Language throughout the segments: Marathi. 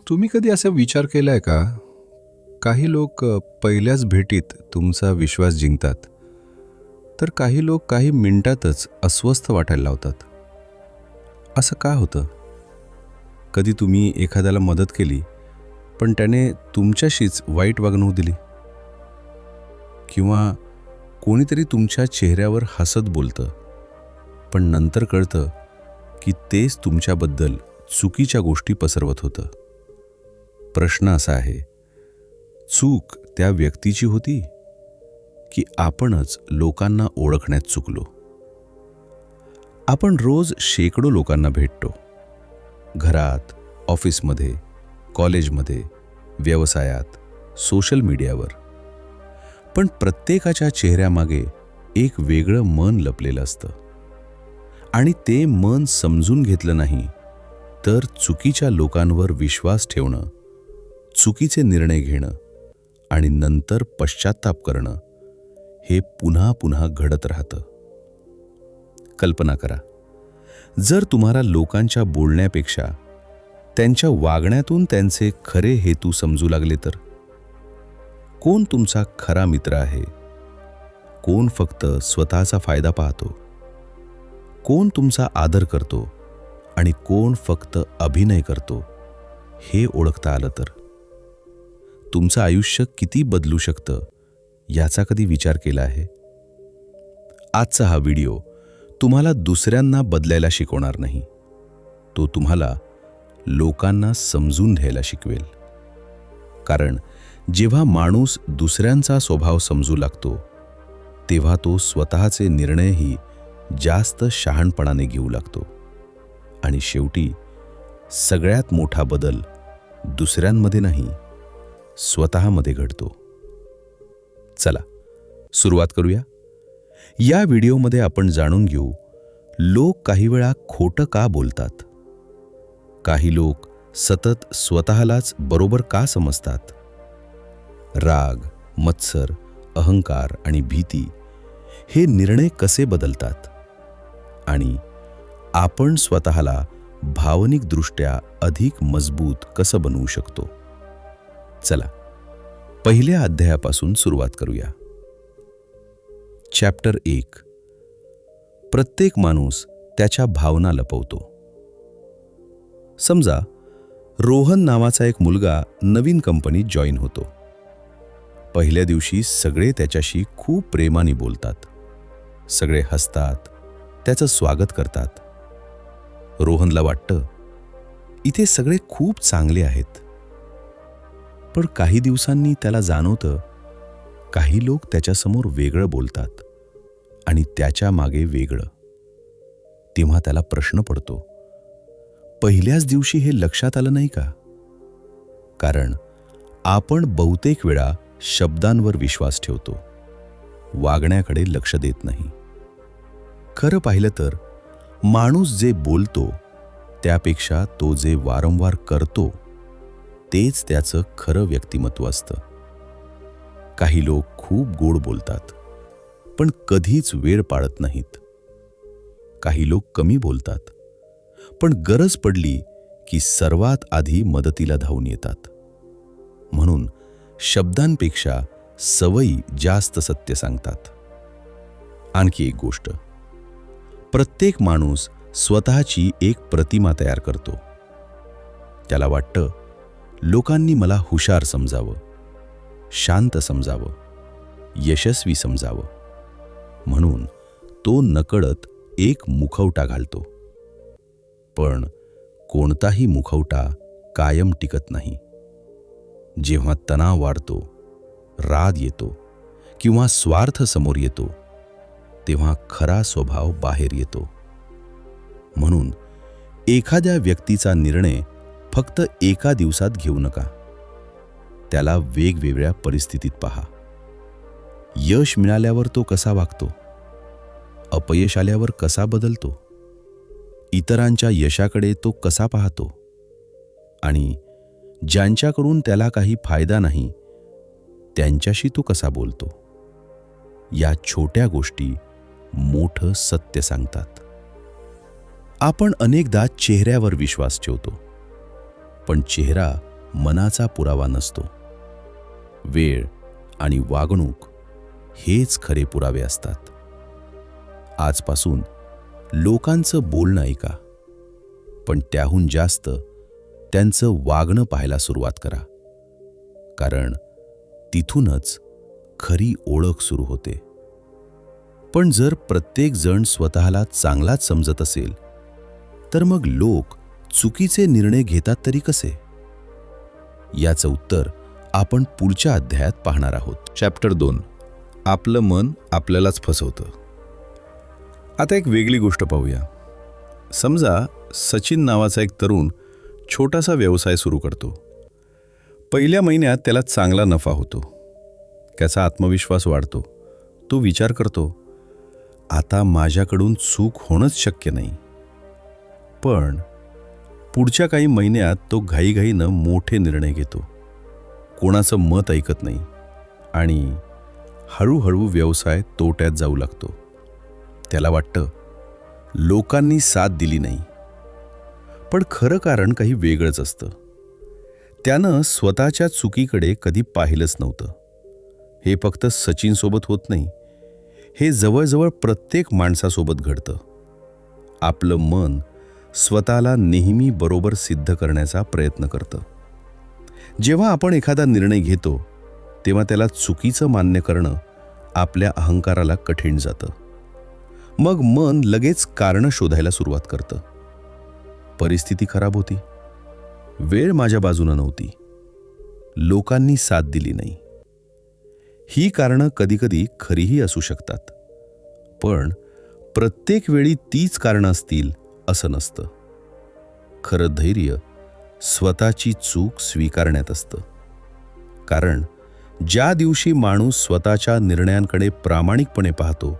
तुम्ही कधी असा विचार केलाय का? काही लोक पहिल्याच भेटीत तुमचा विश्वास जिंकतात, तर काही लोक काही मिनिटातच अस्वस्थ वाटायला लावतात. असं का होतं? कधी तुम्ही एखाद्याला मदत केली, पण त्याने तुमच्याशीच वाईट वागणूक दिली? किंवा कोणीतरी तुमच्या चेहऱ्यावर हसत बोलतं, पण नंतर कळतं की तेच तुमच्याबद्दल चुकीच्या गोष्टी पसरवत होतं. प्रश्न असा आहे, चूक त्या व्यक्तीची होती की आपणच लोकांना ओळखण्यात चुकलो? आपण रोज शेकडो लोकांना भेटतो. घरात, ऑफिसमध्ये, कॉलेजमध्ये, व्यवसायात, सोशल मीडियावर. पण प्रत्येकाच्या चेहऱ्यामागे एक वेगळं मन लपलेलं असतं. आणि ते मन समजून घेतलं नाही तर चुकीच्या लोकांवर विश्वास ठेवणं, चुकीचे निर्णय घेणं आणि नंतर पश्चात्ताप करणं हे पुन्हा पुन्हा घडत राहतं. कल्पना करा, जर तुम्हाला लोकांच्या बोलण्यापेक्षा त्यांच्या वागण्यातून त्यांचे खरे हेतू समजू लागले तर? कोण तुमचा खरा मित्र आहे? कोण फक्त स्वतःचा फायदा पाहतो? कोण तुमचा आदर करतो आणि कोण फक्त अभिनय करतो, हे ओळखता आलं तर तुमचं आयुष्य किती बदलू शकतं याचा कधी विचार केला आहे? आजचा हा व्हिडिओ तुम्हाला दुसऱ्यांना बदलायला शिकवणार नाही, तो तुम्हाला लोकांना समजून घ्यायला शिकवेल. कारण जेव्हा माणूस दुसऱ्यांचा स्वभाव समजू लागतो, तेव्हा तो स्वतःचे निर्णयही जास्त शहाणपणाने घेऊ लागतो. आणि शेवटी सगळ्यात मोठा बदल दुसऱ्यांमध्ये नाही, स्वतःमध्ये घडतो. चला सुरुवात करूया. या व्हिडिओमध्ये आपण जाणून घेऊ, लोक काही वेळा खोटं का बोलतात? काही लोक सतत स्वतःलाच बरोबर का समजतात? राग, मत्सर, अहंकार आणि भीती हे निर्णय कसे बदलतात? आणि आपण स्वतःला भावनिकदृष्ट्या अधिक मजबूत कसं बनवू शकतो? चला पहिल्या अध्यायापासून सुरुवात करूया. चॅप्टर 1. प्रत्येक माणूस त्याच्या भावना लपवतो. समजा रोहन नावाचा एक मुलगा नवीन कंपनीत जॉईन होतो. पहिल्या दिवशी सगळे त्याच्याशी खूप प्रेमाने बोलतात. सगळे हसतात, त्याचं स्वागत करतात. रोहनला वाटतं, इथे सगळे खूप चांगले आहेत. पण काही दिवसांनी त्याला जाणवतं, काही लोक त्याच्यासमोर वेगळं बोलतात आणि त्याच्या मागे वेगळं. तेव्हा त्याला प्रश्न पडतो, पहिल्याच दिवशी हे लक्षात आलं नाही का? कारण आपण बहुतेक वेळा शब्दांवर विश्वास ठेवतो, वागण्याकडे लक्ष देत नाही. खरं पाहिलं तर माणूस जे बोलतो त्यापेक्षा तो जे वारंवार करतो तेच त्याचं खरं व्यक्तिमत्व असतं. काही लोक खूप गोड बोलतात, पण कधीच वेळ पाळत नाहीत. काही लोक कमी बोलतात, पण गरज पडली की सर्वात आधी मदतीला धावून येतात. म्हणून शब्दांपेक्षा सवयी जास्त सत्य सांगतात. आणखी एक गोष्ट, प्रत्येक माणूस स्वतःची एक प्रतिमा तयार करतो. त्याला वाटतं, लोकांनी मला हुशार समजावं, शांत समजावं, यशस्वी समजावं. म्हणून तो नकळत एक मुखवटा घालतो. पण कोणताही मुखवटा कायम टिकत नाही. जेव्हा तणाव वाढतो, राग येतो किंवा स्वार्थ समोर येतो, तेव्हा खरा स्वभाव बाहेर येतो. म्हणून एखाद्या व्यक्तीचा निर्णय फक्त एका दिवसात घेऊ नका. त्याला वेगवेगळ्या परिस्थितीत पहा. यश मिळाल्यावर तो कसा वागतो, अपयश आल्यावर कसा बदलतो, इतरांच्या यशाकडे तो कसा पाहतो आणि ज्यांच्याकडून त्याला काही फायदा नाही त्यांच्याशी तो कसा बोलतो. या छोट्या गोष्टी मोठं सत्य सांगतात. आपण अनेकदा चेहऱ्यावर विश्वास ठेवतो, पण चेहरा मनाचा पुरावा नसतो. वेळ आणि वागणूक हेच खरे पुरावे असतात. आजपासून लोकांचं बोलणं ऐका, पण त्याहून जास्त त्यांचं वागणं पाहायला सुरुवात करा, कारण तिथूनच खरी ओळख सुरू होते. पण जर प्रत्येक जण स्वतःला चांगलाच समजत असेल, तर मग लोक चुकीचे निर्णय घेतात तरी कसे? याचं उत्तर आपण पुढच्या अध्यायात पाहणार आहोत. चॅप्टर 2. आपलं मन आपल्यालाच फसवतं. आता एक वेगळी गोष्ट पाहूया. समजा सचिन नावाचा एक तरुण छोटासा व्यवसाय सुरू करतो. पहिल्या महिन्यात त्याला चांगला नफा होतो. त्याचा आत्मविश्वास वाढतो. तो विचार करतो, आता माझ्याकडून चूक होणंच शक्य नाही. पण पुढच्या काही महिन्यात तो घाईघाईनं मोठे निर्णय घेतो. कोणाचं मत ऐकत नाही आणि हळूहळू व्यवसाय तोट्यात जाऊ लागतो. त्याला वाटतं लोकांनी साथ दिली नाही. पण खरं कारण काही वेगळंच असतं. त्यानं स्वतःच्या चुकीकडे कधी पाहिलंच नव्हतं. हे फक्त सचिनसोबत होत नाही, हे जवळजवळ प्रत्येक माणसासोबत घडतं. आपलं मन स्वतःला नेहमी बरोबर सिद्ध करण्याचा प्रयत्न करतं. जेव्हा आपण एखादा निर्णय घेतो, तेव्हा त्याला चुकीचं मान्य करणं आपल्या अहंकाराला कठीण जातं. मग मन लगेच कारणं शोधायला सुरुवात करतं. परिस्थिती खराब होती, वेळ माझ्या बाजूनं नव्हती, लोकांनी साथ दिली नाही. ही कारणं कधीकधी खरीही असू शकतात, पण प्रत्येक वेळी तीच कारणं असतील असं नसतं. खरं धैर्य स्वतःची चूक स्वीकारण्यात असतं. कारण ज्या दिवशी माणूस स्वतःच्या निर्णयांकडे प्रामाणिकपणे पाहतो,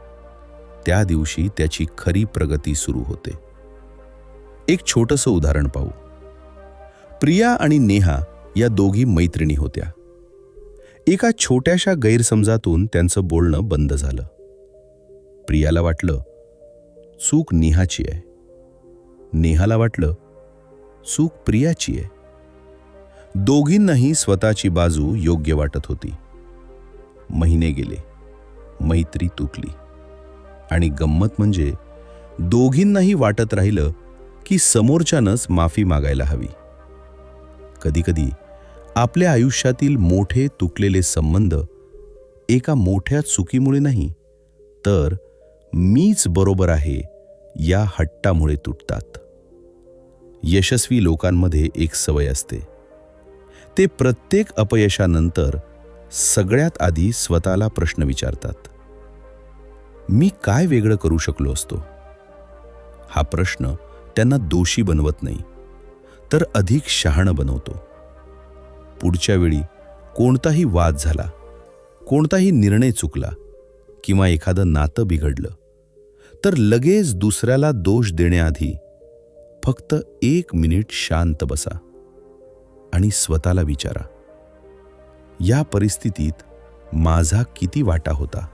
त्या दिवशी त्याची खरी प्रगती सुरू होते. एक छोटंसं उदाहरण पाहू. प्रिया आणि नेहा या दोघी मैत्रिणी होत्या. एका छोट्याशा गैरसमजातून त्यांचं बोलणं बंद झालं. प्रियाला वाटलं चूक नेहाची आहे. नेहाला वाटलं चूक प्रियाची आहे. दोघींनाही स्वतःची बाजू योग्य वाटत होती. महिने गेले, मैत्री तुटली आणि गंमत म्हणजे दोघींनाही वाटत राहिलं की समोरच्यानंच माफी मागायला हवी. कधीकधी आपल्या आयुष्यातील मोठे तुटलेले संबंध एका मोठ्या चुकीमुळे नाही, तर मीच बरोबर आहे या हट्टामुळे तुटतात. यशस्वी लोकांमध्ये एक सवय असते. ते प्रत्येक अपयशानंतर सगळ्यात आधी स्वतःला प्रश्न विचारतात, मी काय वेगळं करू शकलो असतो? हा प्रश्न त्यांना दोषी बनवत नाही, तर अधिक शहाणं बनवतो. पुढच्या वेळी कोणताही वाद झाला, कोणताही निर्णय चुकला किंवा एखादं नातं बिघडलं, तर लगेच दुसऱ्याला दोष देण्याआधी फक्त 1 मिनिट शांत बसा आणि स्वतःला विचारा, या परिस्थितीत माझा किती वाटा होता?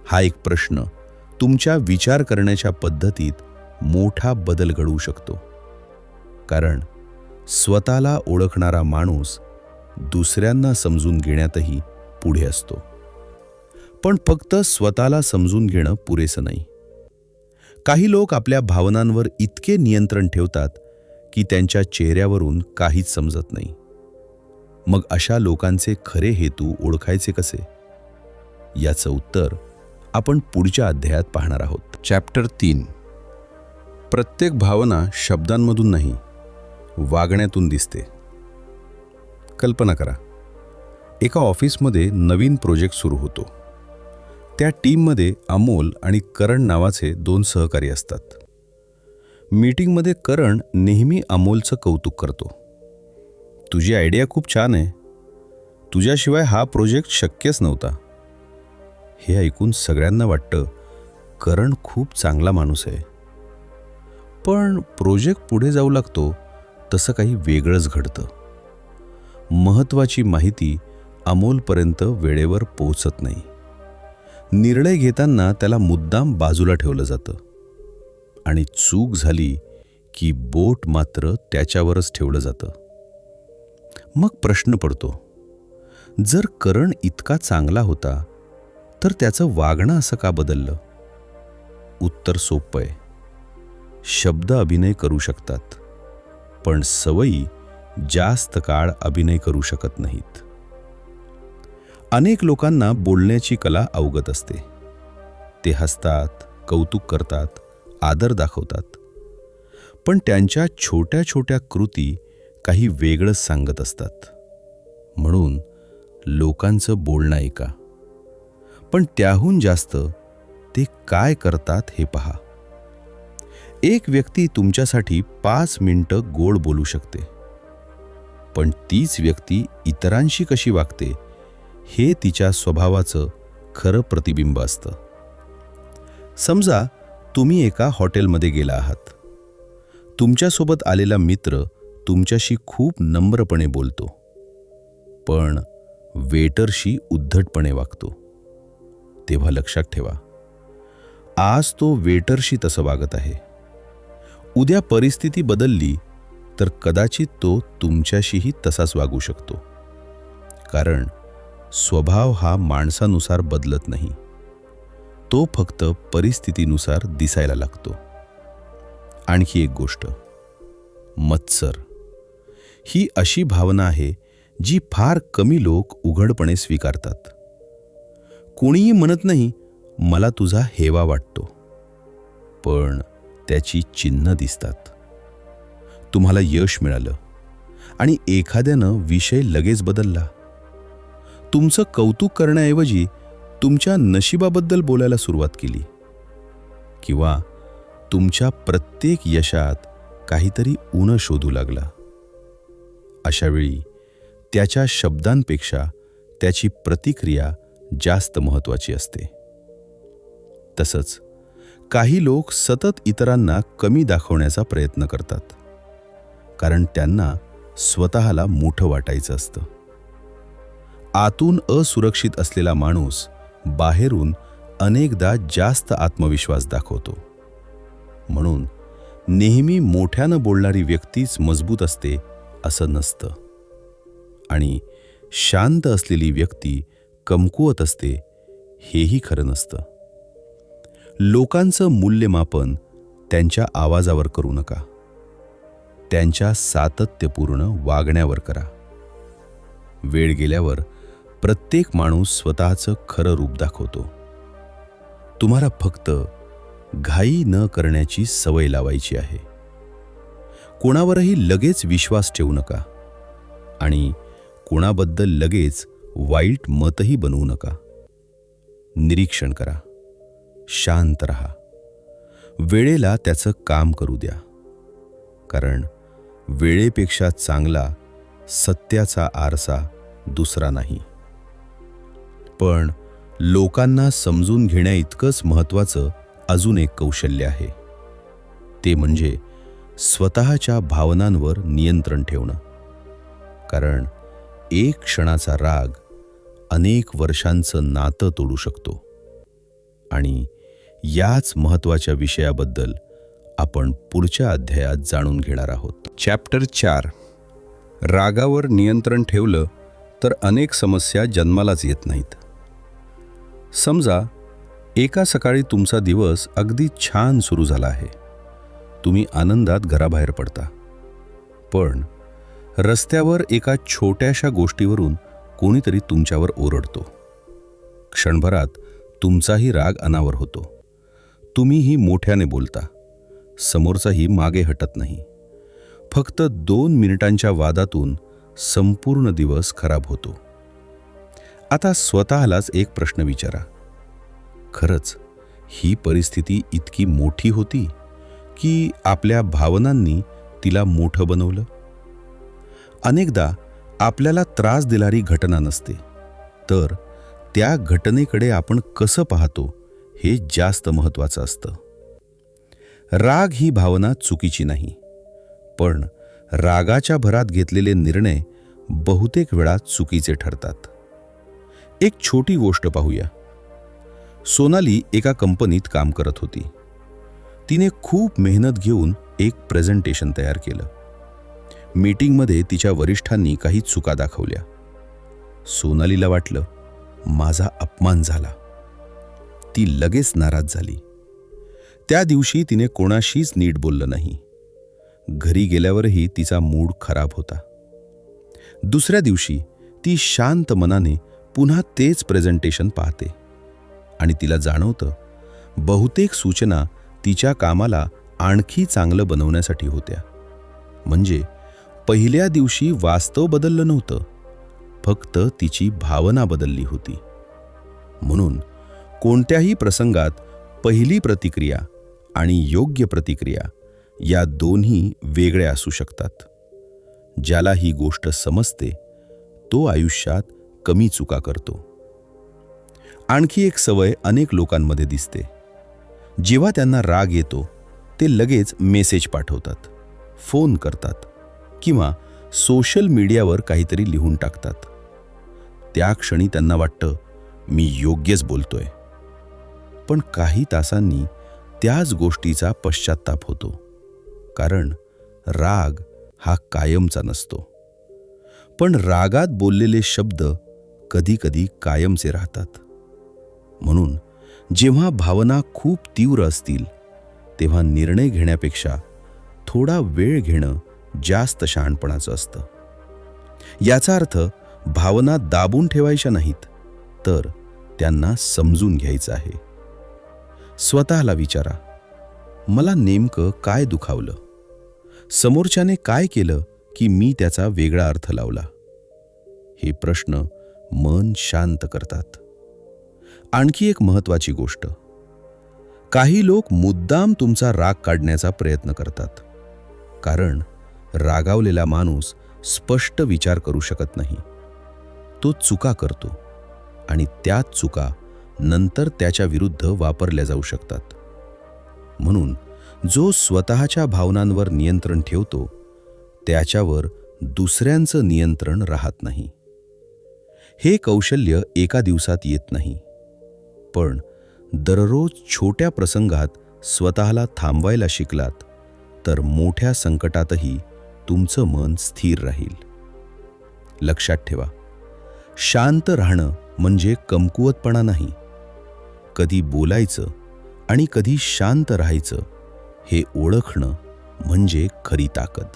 हा एक प्रश्न तुमच्या विचार करण्याच्या पद्धतीत मोठा बदल घडवू शकतो. कारण स्वतःला ओळखणारा माणूस दुसऱ्यांना समजून घेण्यातही पुढे असतो. पण फक्त स्वतःला समजून घेणं पुरेसं नाही. काही लोक आपल्या भावनांवर इतके नियंत्रण ठेवतात की त्यांच्या चेहऱ्यावरून काहीच समजत नाही. मग अशा लोकांचे खरे हेतू ओळखायचे कसे? याचं उत्तर आपण पुढच्या अध्यायात पाहणार आहोत. चॅप्टर 3. प्रत्येक भावना शब्दांमधून नाही, वागण्यातून दिसते. कल्पना करा, एका ऑफिसमध्ये नवीन प्रोजेक्ट सुरू होतो. त्या टीममध्ये अमोल आणि करण नावाचे 2 सहकारी असतात. मीटिंगमध्ये करण नेहमी अमोलचं कौतुक करतो. तुझी आयडिया खूप छान आहे, तुझ्याशिवाय हा प्रोजेक्ट शक्यच नव्हता. हे ऐकून सगळ्यांना वाटतं करण खूप चांगला माणूस आहे. पण प्रोजेक्ट पुढे जाऊ लागतो तसं काही वेगळंच घडतं. महत्त्वाची माहिती अमोलपर्यंत वेळेवर पोहोचत नाही. निर्णय घेताना त्याला मुद्दाम बाजूला ठेवलं जातं आणि चूक झाली की बोट मात्र त्याच्यावरच ठेवलं जातं. मग प्रश्न पडतो, जर करण इतका चांगला होता तर त्याचं वागणं असं का बदललं? उत्तर सोपं आहे. शब्द अभिनय करू शकतात, पण सवयी जास्त काळ अभिनय करू शकत नाहीत. अनेक लोकांना बोलण्याची कला अवगत असते. ते हसतात, कौतुक करतात, आदर दाखवतात, पण त्यांच्या छोट्या छोट्या कृती काही वेगळंच सांगत असतात. म्हणून लोकांचं बोलणं ऐका, पण त्याहून जास्त ते काय करतात हे पहा. एक व्यक्ती तुमच्यासाठी 5 मिनिटं गोड बोलू शकते, पण तीच व्यक्ती इतरांशी कशी वागते हे तिच्या स्वभावाचं खरं प्रतिबिंब असतं. समजा तुम्ही एका हॉटेलमध्ये गेला आहात. तुमच्यासोबत आलेला मित्र तुमच्याशी खूप नम्रपणे बोलतो, पण वेटरशी उद्धटपणे वागतो. तेव्हा लक्षात ठेवा, आज तो वेटरशी तसं वागत आहे. उद्या परिस्थिती बदलली तर कदाचित तो तुमच्याशीही तसाच वागू शकतो. कारण स्वभाव हा माणसानुसार बदलत नाही, तो फक्त परिस्थितीनुसार दिसायला लागतो. आणखी एक गोष्ट, मत्सर ही अशी भावना आहे जी फार कमी लोक उघडपणे स्वीकारतात. कोणीही म्हणत नाही, मला तुझा हेवा वाटतो, पण त्याची चिन्ह दिसतात. तुम्हाला यश मिळालं आणि एखाद्यानं विषय लगेच बदलला. तुमचं कौतुक करण्याऐवजी तुमच्या नशिबाबद्दल बोलायला सुरुवात केली, किंवा तुमच्या प्रत्येक यशात काहीतरी उणं शोधू लागला. अशावेळी त्याच्या शब्दांपेक्षा त्याची प्रतिक्रिया जास्त महत्त्वाची असते. तसंच काही लोक सतत इतरांना कमी दाखवण्याचा प्रयत्न करतात, कारण त्यांना स्वतःला मोठं वाटायचं असतं. आतून असुरक्षित असलेला माणूस बाहेरून अनेकदा जास्त आत्मविश्वास दाखवतो. म्हणून नेहमी मोठ्यानं बोलणारी व्यक्तीच मजबूत असते असं नसतं, आणि शांत असलेली व्यक्ती कमकुवत असते हेही खरं नसतं. लोकांचं मूल्यमापन त्यांच्या आवाजावर करू नका, त्यांच्या सातत्यपूर्ण वागण्यावर करा. वेळ गेल्यावर प्रत्येक माणूस स्वतःचं खरं रूप दाखवतो. तुम्हाला फक्त घाई न करण्याची सवय लावायची आहे. कोणावरही लगेच विश्वास ठेवू नका आणि कोणाबद्दल लगेच वाईट मतही बनवू नका. निरीक्षण करा, शांत रहा, वेळेला त्याचं काम करू द्या. कारण वेळेपेक्षा चांगला सत्याचा आरसा दुसरा नाही. पण लोकांना समजून घेण्याइतकंच महत्त्वाचं अजून एक कौशल्य आहे. ते म्हणजे स्वतःच्या भावनांवर नियंत्रण ठेवणं. कारण एक क्षणाचा राग अनेक वर्षांचं नातं तोडू शकतो. आणि याच महत्त्वाच्या विषयाबद्दल आपण पुढच्या अध्यायात जाणून घेणार आहोत. चॅप्टर 4. रागावर नियंत्रण ठेवलं तर अनेक समस्या जन्मालाच येत नाहीत. समजा एका सकाळी तुमचा दिवस अगदी छान सुरू झाला आहे. तुम्ही आनंदात घराबाहेर पडता, पण रस्त्यावर एका छोट्याशा गोष्टीवरून कोणीतरी तुमच्यावर ओरडतो. क्षणभरात तुमचाही राग अनावर होतो. तुम्हीही मोठ्याने बोलता, समोरचाही मागे हटत नाही. फक्त 2 मिनिटांच्या वादातून संपूर्ण दिवस खराब होतो. आता स्वतःलाच एक प्रश्न विचारा, खरंच ही परिस्थिती इतकी मोठी होती की आपल्या भावनांनी तिला मोठं बनवलं? अनेकदा आपल्याला त्रास देणारी घटना नसते, तर त्या घटनेकडे आपण कसं पाहतो हे जास्त महत्त्वाचं असतं. राग ही भावना चुकीची नाही, पण रागाच्या भरात घेतलेले निर्णय बहुतेक वेळा चुकीचे ठरतात. एक छोटी गोष्ट पाहूया. सोनाली एका कंपनीत काम करत होती. तिने खूप मेहनत घेऊन एक प्रेझेंटेशन तयार केलं, मीटिंगमध्ये तिच्या वरिष्ठांनी काही चुका दाखवल्या. सोनालीला वाटलं माझा अपमान झाला. ती लगेच नाराज झाली. त्या दिवशी तिने कोणाशीच नीट बोललं नाही. घरी गेल्यावरही तिचा मूड खराब होता. दुसऱ्या दिवशी ती शांत मनाने पुन्हा तेच प्रेझेंटेशन पाहते आणि तिला जाणवतं बहुतेक सूचना तिच्या कामाला आणखी चांगलं बनवण्यासाठी होत्या. म्हणजे पहिल्या दिवशी वास्तव बदललं नव्हतं, फक्त तिची भावना बदलली होती. म्हणून कोणत्याही प्रसंगात पहिली प्रतिक्रिया आणि योग्य प्रतिक्रिया या दोन्ही वेगळ्या असू शकतात. ज्याला ही गोष्ट समजते तो आयुष्यात कमी चुका करतो. आणखी एक सवय अनेक लोकांमध्ये दिसते. जेव्हा त्यांना राग येतो ते लगेच मेसेज पाठवतात, फोन करतात किंवा सोशल मीडियावर काहीतरी लिहून टाकतात. त्या क्षणी त्यांना वाटतं मी योग्यच बोलतोय. पण काही तासांनी त्याच गोष्टीचा पश्चात्ताप होतो, कारण राग हा कायमचा नसतो. पण रागात बोललेले शब्द कधीकधी कायमचे राहतात. म्हणून जेव्हा भावना खूप तीव्र असतील तेव्हा निर्णय घेण्यापेक्षा थोडा वेळ घेणं जास्त शहाणपणाचं असतं. याचा अर्थ भावना दाबून ठेवायच्या नाहीत, तर त्यांना समजून घ्यायचं आहे. स्वतःला विचारा, मला नेमकं काय दुखावलं? समोरच्याने काय केलं की मी त्याचा वेगळा अर्थ लावला? हे प्रश्न मन शांत करतात. आणखी एक महत्त्वाची गोष्ट, काही लोक मुद्दाम तुमचा राग काढण्याचा प्रयत्न करतात, कारण रागावलेला माणूस स्पष्ट विचार करू शकत नाही. तो चुका करतो आणि त्याच चुका नंतर त्याच्या विरुद्ध वापरल्या जाऊ शकतात. म्हणून जो स्वतःच्या भावनांवर नियंत्रण ठेवतो त्याच्यावर दुसऱ्यांचं नियंत्रण राहत नाही. हे कौशल्य एका दिवसात येत नाही, पण दररोज छोट्या प्रसंगात स्वतःला थांबवायला शिकलात तर मोठ्या संकटातही तुमचं मन स्थिर राहील. लक्षात ठेवा, शांत राहणं म्हणजे कमकुवतपणा नाही. कधी बोलायचं आणि कधी शांत राहायचं हे ओळखणं म्हणजे खरी ताकद.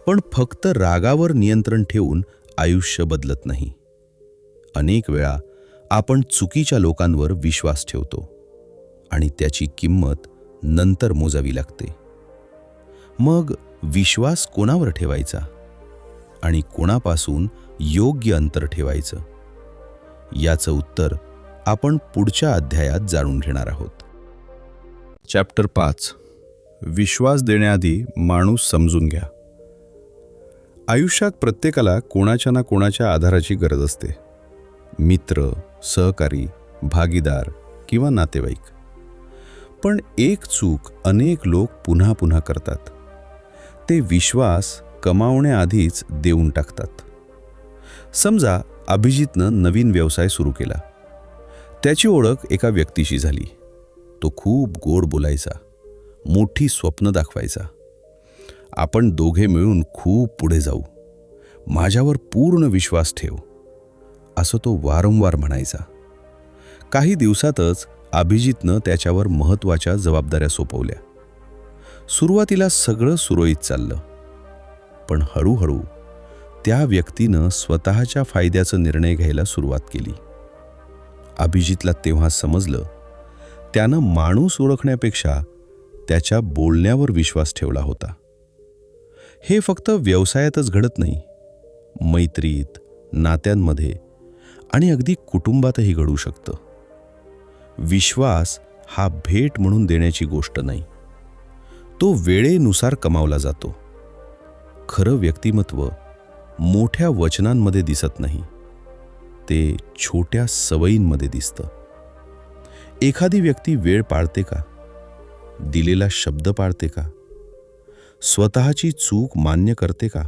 पण फक्त रागावर नियंत्रण ठेवून आयुष्य बदलत नाही. अनेक वेळा आपण चुकीच्या लोकांवर विश्वास ठेवतो आणि त्याची किंमत नंतर मोजावी लागते. मग विश्वास कोणावर ठेवायचा आणि कोणापासून योग्य अंतर ठेवायचं, याचं उत्तर आपण पुढच्या अध्यायात जाणून घेणार आहोत. चॅप्टर 5. विश्वास देण्याआधी माणूस समजून घ्या. आयुष्यात प्रत्येकाला कोणाच्या ना कोणाच्या आधाराची गरज असते. मित्र, सहकारी, भागीदार किंवा नातेवाईक. पण एक चूक अनेक लोक पुन्हा पुन्हा करतात. ते विश्वास कमावण्याआधीच देऊन टाकतात. समजा अभिजितनं नवीन व्यवसाय सुरू केला. त्याची ओळख एका व्यक्तीशी झाली. तो खूप गोड बोलायचा, मोठी स्वप्न दाखवायचा. आपण दोघे मिळून खूप पुढे जाऊ, माझ्यावर पूर्ण विश्वास ठेव, असं तो वारंवार म्हणायचा. काही दिवसातच अभिजितनं त्याच्यावर महत्त्वाच्या जबाबदाऱ्या सोपवल्या. सुरुवातीला सगळं सुरळीत चाललं, पण हळूहळू त्या व्यक्तीनं स्वतःच्या फायद्याचा निर्णय घ्यायला सुरुवात केली. अभिजितला तेव्हा समजलं, त्यानं माणूस ओळखण्यापेक्षा त्याच्या बोलण्यावर विश्वास ठेवला होता. हे फक्त व्यवसायातच घडत नाही, मैत्रीत, नात्यांमध्ये आणि अगदी कुटुंबातही घडू शकतं. विश्वास हा भेट म्हणून देण्याची गोष्ट नाही, तो वेळेनुसार कमावला जातो. खरं व्यक्तिमत्व मोठ्या वचनांमध्ये दिसत नाही, ते छोट्या सवयींमध्ये दिसतं. एखादी व्यक्ती वेळ पाळते का? दिलेला शब्द पाळते का? स्वतःची चूक मान्य करते का?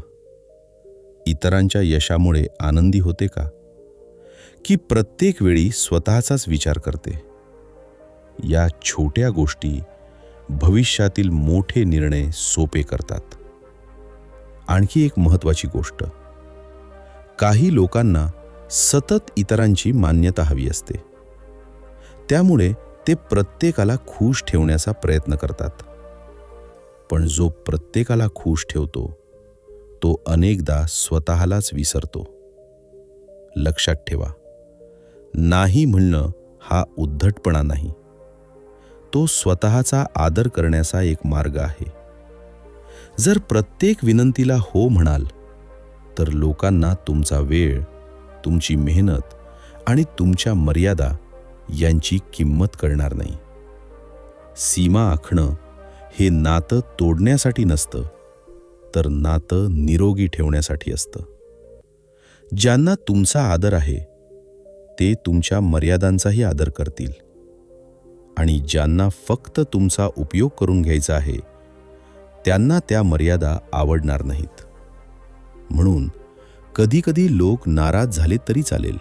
इतरांच्या यशामुळे आनंदी होते का? की प्रत्येक वेळी स्वतःचाच विचार करते? या छोट्या गोष्टी भविष्यातील मोठे निर्णय सोपे करतात. आणखी एक महत्त्वाची गोष्ट, काही लोकांना सतत इतरांची मान्यता हवी असते. त्यामुळे ते प्रत्येकाला खुश ठेवण्याचा प्रयत्न करतात. पण जो प्रत्येकाला खुश ठेवतो तो अनेकदा स्वतःलाच विसरतो. लक्षात ठेवा, नाही म्हणणं हा उद्धटपणा नाही, तो स्वतःचा आदर करण्याचा एक मार्ग आहे. जर प्रत्येक विनंतीला हो म्हणाल तर लोकांना तुमचा वेळ, तुमची मेहनत आणि तुमच्या मर्यादा यांची किंमत कळणार नाही. सीमा आखणं हे नातं तोडण्यासाठी नसतं, तर नातं निरोगी ठेवण्यासाठी असतं. ज्यांना तुमचा आदर आहे ते तुमच्या मर्यादांचाही आदर करतील, आणि ज्यांना फक्त तुमचा उपयोग करून घ्यायचा आहे त्यांना त्या मर्यादा आवडणार नाहीत. म्हणून कधीकधी लोक नाराज झाले तरी चालेल,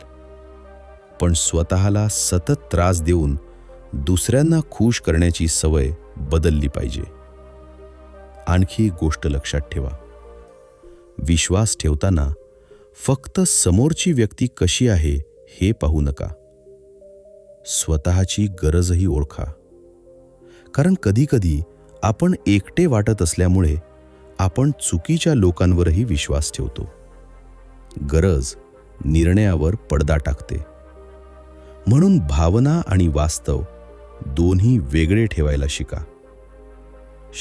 पण स्वतःला सतत त्रास देऊन दुसऱ्यांना खुश करण्याची सवय बदलली पाहिजे. आणखी एक गोष्ट लक्षात ठेवा, विश्वास ठेवताना फक्त समोरची व्यक्ती कशी आहे हे पाहू नका, स्वतःची गरजही ओळखा. कारण कधीकधी आपण एकटे वाटत असल्यामुळे आपण चुकीच्या लोकांवरही विश्वास ठेवतो. गरज निर्णयावर पडदा टाकते. म्हणून भावना आणि वास्तव दोन्ही वेगळे ठेवायला शिका.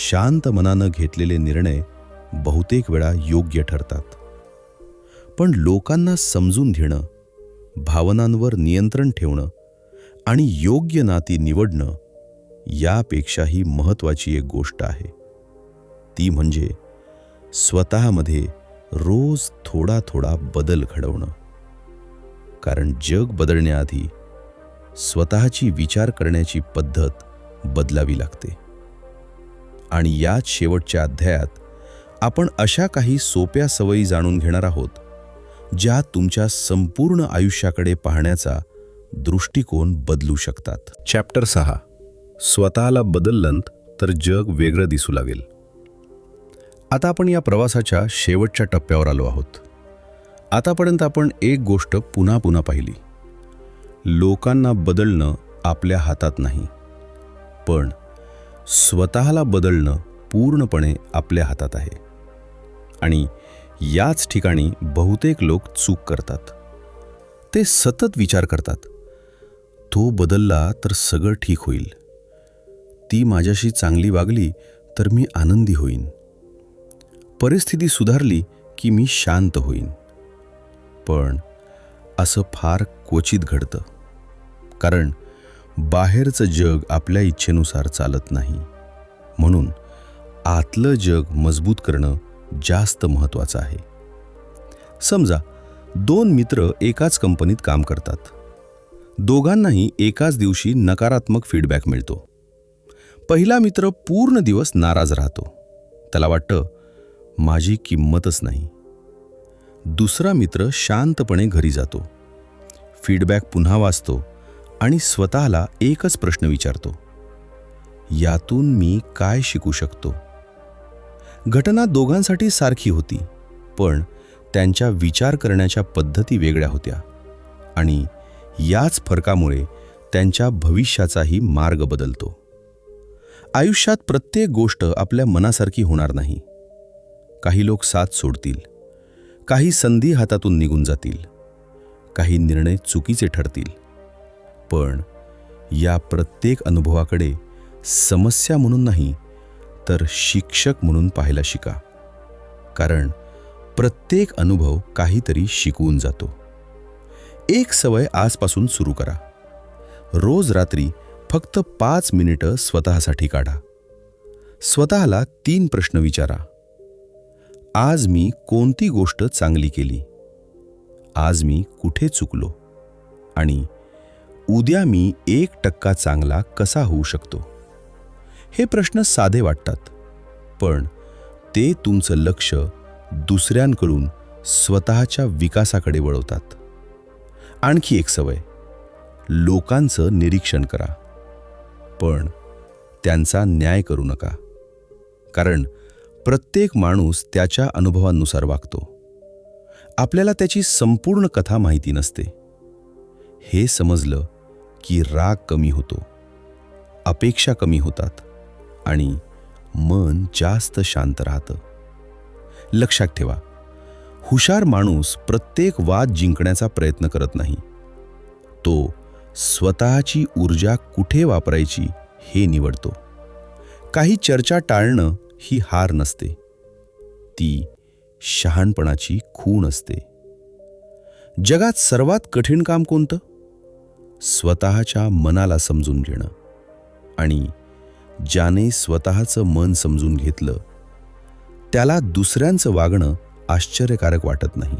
शांत मनानं घेतलेले निर्णय बहुतेक वेळा योग्य ठरतात. पण लोकांना समजून घेणं, भावनांवर नियंत्रण ठेवणं आणि योग्य नाती निवडणं यापेक्षाही महत्त्वाची एक गोष्ट आहे. ती म्हणजे स्वतःमध्ये रोज थोडा थोडा बदल घडवणं. कारण जग बदलण्याआधी स्वतःची विचार करण्याची पद्धत बदलावी लागते. आणि याच शेवटच्या अध्यायात आपण अशा काही सोप्या सवयी जाणून घेणार आहोत ज्या तुमच्या संपूर्ण आयुष्याकडे पाहण्याचा दृष्टिकोन बदलू शकतात. चॅप्टर 6, स्वतःला बदललंत तर जग वेगळं दिसू लागेल. आता आपण या प्रवासाच्या शेवटच्या टप्प्यावर आलो आहोत. आतापर्यंत आपण एक गोष्ट पुन्हा पुन्हा पाहिली, लोकांना बदलणं आपल्या हातात नाही, पण स्वतःला बदलणं पूर्णपणे आपल्या हातात आहे. आणि याच ठिकाणी बहुतेक लोक चूक करतात. ते सतत विचार करतात, तो बदलला तर सगळं ठीक होईल, ती माझ्याशी चांगली वागली तर मी आनंदी होईन, परिस्थिती सुधारली की मी शांत होईन. पण असं फार क्वचित घडतं, कारण बाहेरचं जग आपल्या इच्छेनुसार चालत नाही. म्हणून आतलं जग मजबूत करणं जास्त महत्त्वाचं आहे. समजा 2 मित्र एकाच कंपनीत काम करतात. दोघांनाही एकाच दिवशी नकारात्मक फीडबॅक मिळतो. पहिला मित्र पूर्ण दिवस नाराज राहतो. त्याला वाटतं माझी किंमतच नाही. दुसरा मित्र शांतपणे घरी जातो, फीडबॅक पुन्हा वाचतो आणि स्वतःला एकच प्रश्न विचारतो, यातून मी काय शिकू शकतो? घटना दोघांसाठी सारखी होती, पण त्यांच्या विचार करण्याच्या पद्धती वेगळ्या होत्या. आणि याच फरकामुळे त्यांच्या भविष्याचाही मार्ग बदलतो. आयुष्यात प्रत्येक गोष्ट आपल्या मनासारखी होणार नाही. काही लोक साथ सोडतील, काही संधी हातातून निघून जातील, काही निर्णय चुकीचे ठरतील. पण या प्रत्येक अनुभवाकडे समस्या म्हणून नाही, तर शिक्षक म्हणून पाहायला शिका. कारण प्रत्येक अनुभव काहीतरी शिकवून जातो. एक सवय आजपासून सुरू करा. रोज रात्री फक्त 5 मिनिटं स्वतःसाठी काढा. स्वतःला 3 प्रश्न विचारा. आज मी कोणती गोष्ट चांगली केली? आज मी कुठे चुकलो? आणि उद्या मी 1% चांगला कसा होऊ शकतो? हे प्रश्न साधे वाटतात, पण ते तुमचं लक्ष दुसऱ्यांकडून स्वतःच्या विकासाकडे वळवतात. आणखी एक सवय, लोकांचं निरीक्षण करा, पण त्यांचा न्याय करू नका. कारण प्रत्येक माणूस त्याच्या अनुभवांनुसार वागतो. आपल्याला त्याची संपूर्ण कथा माहिती नसते. हे समजलं की राग कमी होतो, अपेक्षा कमी होतात आणि मन जास्त शांत राहतं. लक्षात ठेवा, हुशार माणूस प्रत्येक वाद जिंकण्याचा प्रयत्न करत नाही. तो स्वतःची ऊर्जा कुठे वापरायची हे निवडतो. काही चर्चा टाळणं ही हार नसते, ती शहाणपणाची खूण असते. जगात सर्वात कठीण काम कोणतं? स्वतःच्या मनाला समजून घेणं. आणि ज्याने स्वतःचं मन समजून घेतलं त्याला दुसऱ्यांचं वागणं आश्चर्यकारक वाटत नाही.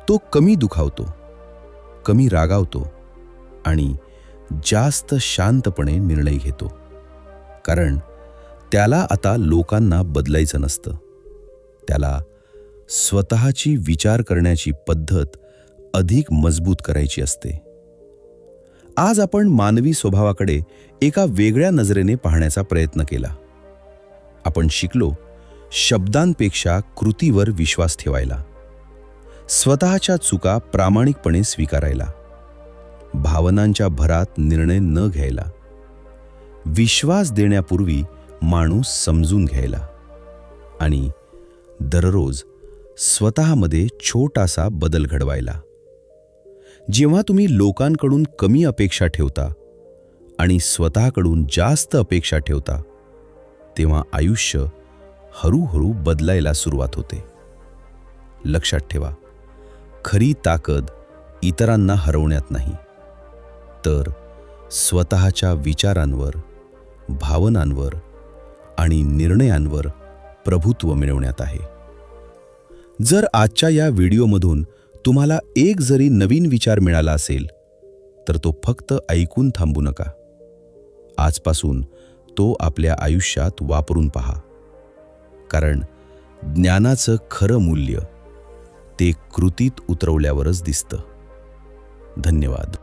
तो कमी दुखावतो, कमी रागावतो आणि जास्त शांतपणे निर्णय घेतो. कारण त्याला आता लोकांना बदलायचं नसतं, त्याला स्वतःची विचार करण्याची पद्धत अधिक मजबूत करायची असते. आज आपण मानवी स्वभावाकडे एका वेगळ्या नजरेने पाहण्याचा प्रयत्न केला. आपण शिकलो शब्दांपेक्षा कृतीवर विश्वास ठेवायला, स्वतःच्या चुका प्रामाणिकपणे स्वीकारायला, भावनांच्या भरात निर्णय न घ्यायला, विश्वास देण्यापूर्वी माणूस समजून घ्यायला आणि दररोज स्वतःमध्ये छोटासा बदल घडवायला. जेव्हा तुम्ही लोकांकडून कमी अपेक्षा ठेवता आणि स्वतःकडून जास्त अपेक्षा ठेवता, तेव्हा आयुष्य हळूहळू बदलायला सुरुवात होते. लक्षात ठेवा, खरी ताकद इतरांना हरवण्यात नाही, तर स्वतःच्या विचारांवर, भावनांवर आणि निर्णयांवर प्रभुत्व मिळवण्यात आहे. जर आजच्या या व्हिडिओमधून तुम्हाला एक जरी नवीन विचार मिळाला असेल, तर तो फक्त ऐकून थांबू नका. आजपासून तो आपल्या आयुष्यात वापरून पहा. कारण ज्ञानाचं खरं मूल्य ते कृतीत उतरवल्यावरच दिसतं. धन्यवाद.